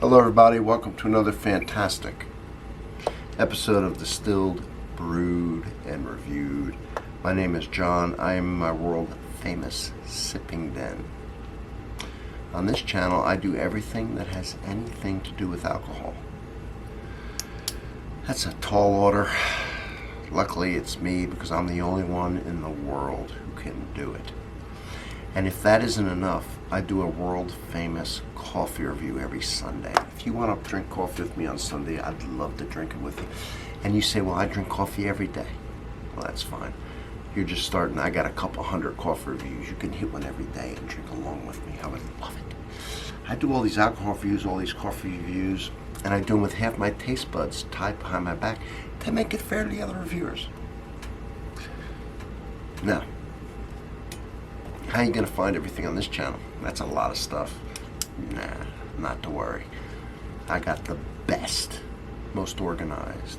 Hello everybody, welcome to another fantastic episode of Distilled, Brewed, and Reviewed. My name is John. I am in my world famous sipping den. On this channel I do everything that has anything to do with alcohol. That's a tall order. Luckily it's me because I'm the only one in the world who can do it. And if that isn't enough, I do a world famous coffee review every Sunday. If you want to drink coffee with me on Sunday, I'd love to drink it with you. And you say, well, I drink coffee every day. Well, that's fine. You're just starting. I got a couple hundred coffee reviews. You can hit one every day and drink along with me. I would love it. I do all these alcohol reviews, all these coffee reviews, and I do them with half my taste buds tied behind my back to make it fair to the other reviewers. Now, how are you going to find everything on this channel? That's a lot of stuff. Nah, not to worry. I got the best, most organized,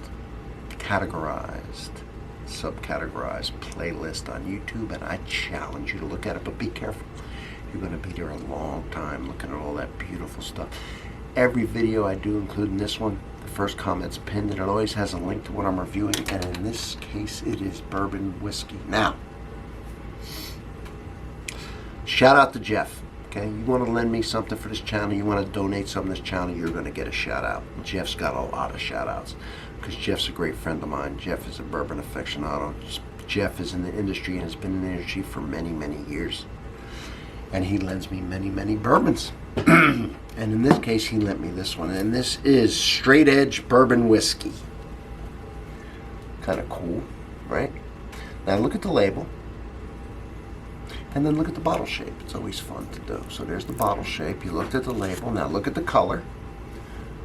categorized, subcategorized playlist on YouTube, and I challenge you to look at it, but be careful. You're going to be there a long time looking at all that beautiful stuff. Every video I do, including this one, the first comment's pinned, and it always has a link to what I'm reviewing, and in this case, it is bourbon whiskey. Now, shout out to Jeff. Okay, you want to lend me something for this channel, you want to donate something to this channel, you're going to get a shout out. Jeff's got a lot of shout outs because Jeff's a great friend of mine. Jeff is a bourbon aficionado. Jeff is in the industry and has been in the industry for many, many years. And he lends me many, many bourbons. And in this case, he lent me this one. And this is Straight Edge Bourbon Whiskey. Kind of cool, right? Now look at the label. And then look at the bottle shape. It's always fun to do. So there's the bottle shape. You looked at the label. Now look at the color.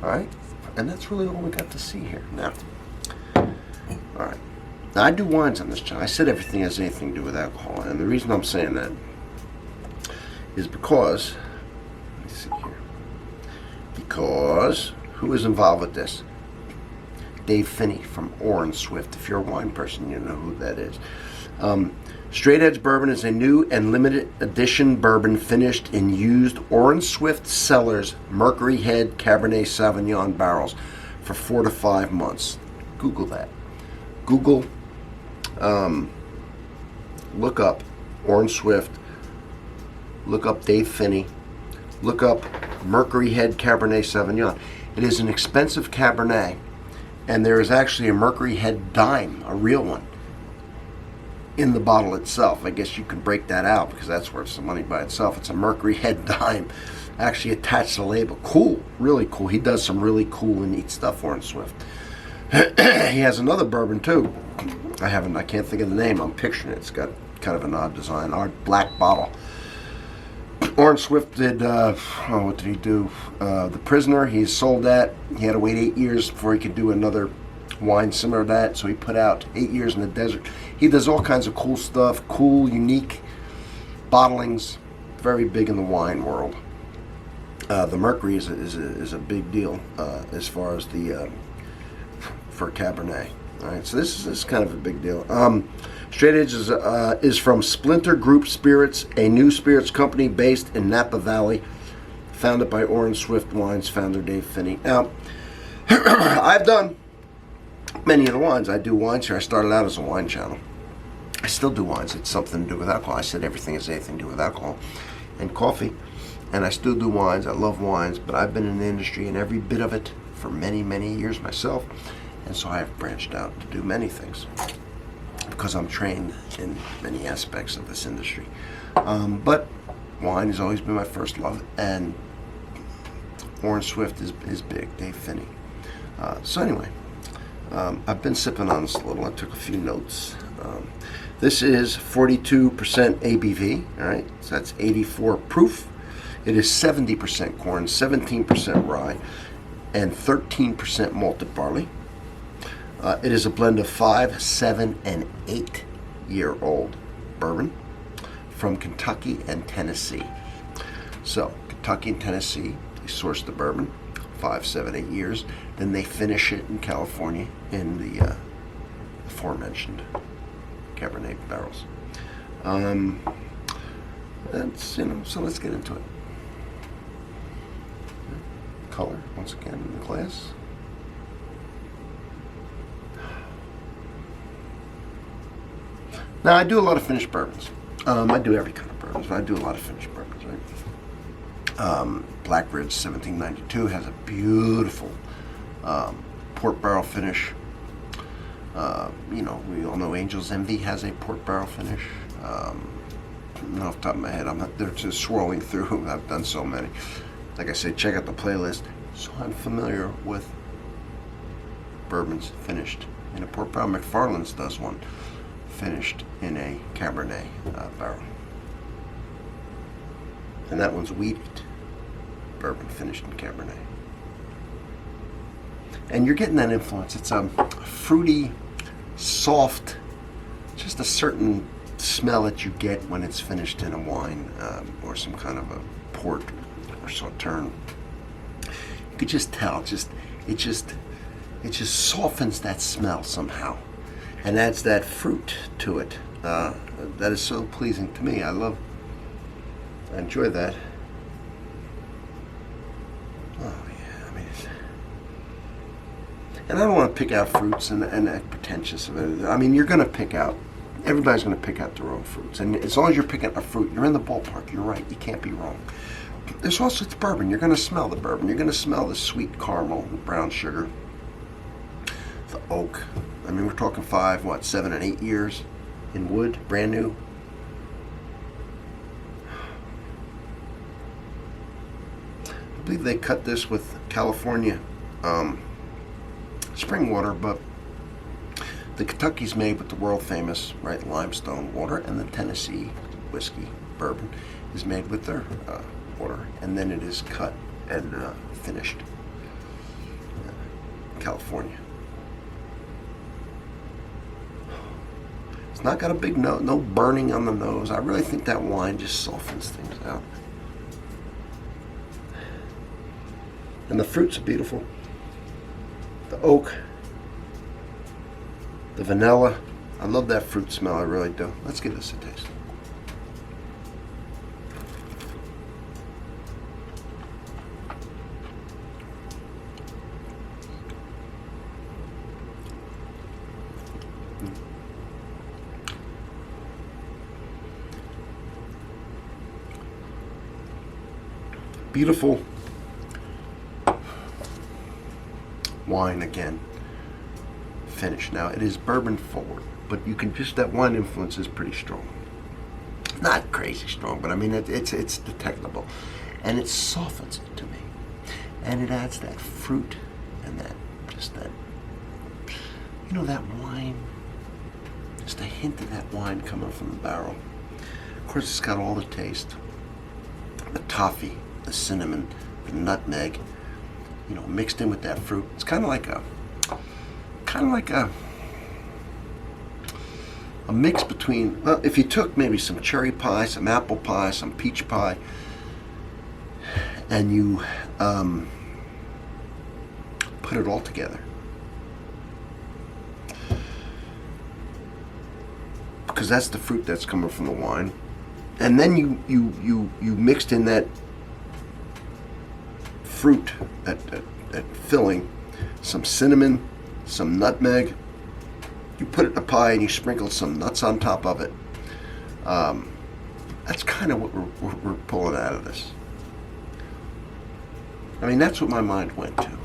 All right? And that's really all we got to see here. Now, all right. Now I do wines on this channel. I said everything has anything to do with alcohol. And the reason I'm saying that is because, let me see here. Because, who is involved with this? Dave Finney from Orange Swift. If you're a wine person, you know who that is. Straight Edge Bourbon is a new and limited edition bourbon finished in used Orange Swift Cellars Mercury Head Cabernet Sauvignon barrels for 4 to 5 months. Google that. Google, look up Orange Swift, look up Dave Finney, look up Mercury Head Cabernet Sauvignon. It is an expensive Cabernet, and there is actually a Mercury Head dime, a real one, in the bottle itself. I guess you could break that out because that's worth some money by itself. It's a Mercury Head dime actually attached to the label. Cool, really cool. He does some really cool and neat stuff, Orange Swift. He has another bourbon too. I can't think of the name. I'm picturing it. It's got kind of an odd design. Our black bottle. Orange Swift did, what did he do? The Prisoner, he sold that. He had to wait 8 years before he could do another wine similar to that, so he put out 8 years in the desert. He does all kinds of cool stuff, cool, unique bottlings, very big in the wine world. The Mercury is a big deal as far as the for Cabernet. All right, so this is kind of a big deal. Straight Edge is from Splinter Group Spirits, a new spirits company based in Napa Valley, founded by Orange Swift Wines founder Dave Finney. Now, I've done many of the wines. I do wines here. I started out as a wine channel. I still do wines. It's something to do with alcohol. I said everything has anything to do with alcohol and coffee, and I still do wines. I love wines, but I've been in the industry and every bit of it for many, many years myself, and so I have branched out to do many things because I'm trained in many aspects of this industry. But wine has always been my first love, and Orange Swift is big, Dave Finney. So anyway, I've been sipping on this a little. I took a few notes. This is 42% ABV, all right? So that's 84 proof. It is 70% corn, 17% rye, and 13% malted barley. It is a blend of 5, 7, and 8-year-old bourbon from Kentucky and Tennessee. So, Kentucky and Tennessee, they source the bourbon 5, 7, 8 years. Then they finish it in California in the aforementioned Cabernet barrels. That's, so let's get into it. color once again in the glass. Now, I do a lot of finished bourbons. I do every kind of bourbons, but I do a lot of finished bourbons, right? Black Ridge 1792 has a beautiful port barrel finish. You know, we all know Angel's Envy has a port barrel finish. Off the top of my head, they're just swirling through. I've done so many. Like I said, check out the playlist. So I'm familiar with bourbons finished in a port barrel. McFarland's does one finished in a Cabernet barrel, and that one's wheated bourbon finished in Cabernet. And you're getting that influence. It's a fruity, soft, just a certain smell that you get when it's finished in a wine or some kind of a port or sauterne. You could just tell. It just softens that smell somehow, and adds that fruit to it. That is so pleasing to me. I enjoy that. Oh yeah, I mean, and I don't want to pick out fruits and act pretentious of it. I mean, you're going to pick out. Everybody's going to pick out their own fruits, and as long as you're picking a fruit, you're in the ballpark. You're right. You can't be wrong. There's also the bourbon. You're going to smell the bourbon. You're going to smell the sweet caramel, the brown sugar, the oak. I mean, we're talking 5, 7, and 8 years in wood, brand new. I believe they cut this with California spring water, but the Kentucky's made with the world famous, right, limestone water, and the Tennessee whiskey bourbon is made with their water, and then it is cut and finished in California. It's not got a big no burning on the nose. I really think that wine just softens things out. And the fruits are beautiful. The oak, the vanilla. I love that fruit smell, I really do. Let's give this a taste. Beautiful wine again. Finish. Now it is bourbon forward, but you can just, that wine influence is pretty strong. Not crazy strong, but I mean it's detectable, and it softens it to me, and it adds that fruit and that that wine, just a hint of that wine coming from the barrel. Of course, it's got all the taste, the toffee, the cinnamon, the nutmeg, mixed in with that fruit. It's kind of like a mix between, well, if you took maybe some cherry pie, some apple pie, some peach pie, and you put it all together. Because that's the fruit that's coming from the wine. And then you mixed in that fruit, that filling, some cinnamon, some nutmeg. You put it in a pie and you sprinkled some nuts on top of it. That's kind of what we're pulling out of this. I mean, that's what my mind went to.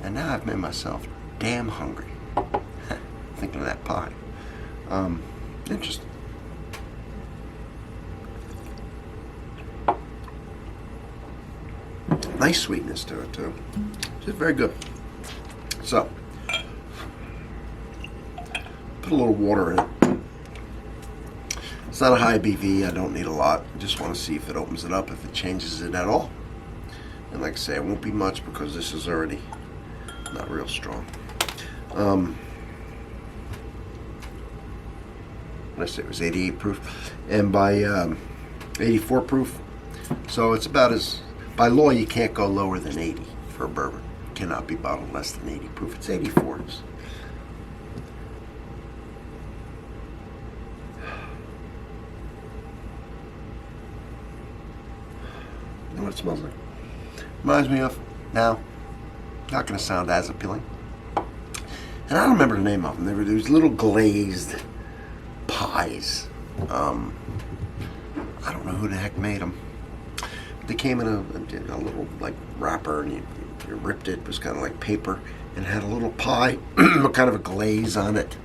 And now I've made myself damn hungry thinking of that pie. Interesting. Nice sweetness to it too. Just very good. So, put a little water in it. It's not a high BV. I don't need a lot. I just want to see if it opens it up, if it changes it at all. And like I say, it won't be much because this is already not real strong. I say it was 88 proof, and by 84 proof. So it's about as, by law, you can't go lower than 80 for a bourbon. It cannot be bottled less than 80 proof. It's 84. You know what it smells like? Reminds me of, now, not going to sound as appealing. And I don't remember the name of them. They were these little glazed pies. I don't know who the heck made them. They came in a little like wrapper, and you ripped it. It was kind of like paper, and had a little pie, kind of a glaze on it.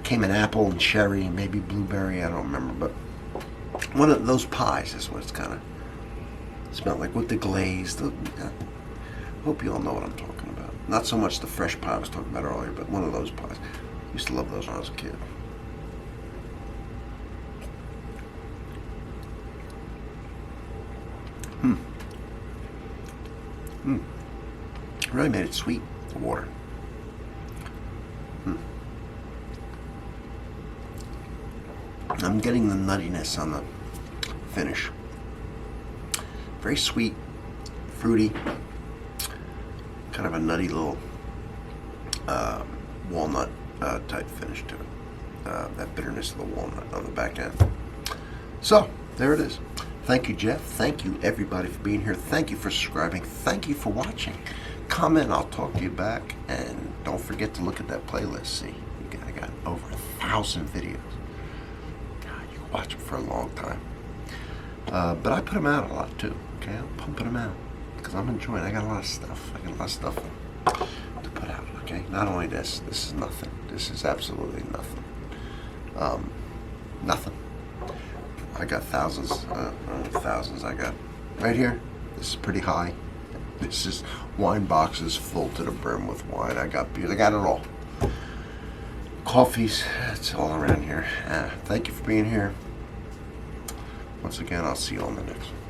Came in apple and cherry, and maybe blueberry. I don't remember, but one of those pies is what it's kind of smelled like with the glaze. Hope you all know what I'm talking about. Not so much the fresh pie I was talking about earlier, but one of those pies. I used to love those when I was a kid. Really made it sweet, the water. I'm getting the nuttiness on the finish. Very sweet, fruity, kind of a nutty little walnut type finish to it. That bitterness of the walnut on the back end. So, there it is. Thank you, Jeff. Thank you, everybody, for being here. Thank you for subscribing. Thank you for watching. Comment, I'll talk to you back. And don't forget to look at that playlist. See, I got over 1,000 videos. God, you can watch them for a long time. But I put them out a lot, too. Okay, I'm pumping them out because I'm enjoying it. I got a lot of stuff. To put out, okay? Not only this is nothing. This is absolutely nothing. Nothing. I got thousands I got right here. This is pretty high. This is wine boxes full to the brim with wine. I got beers. I got it all. Coffees. It's all around here. Thank you for being here. Once again, I'll see you on the next one.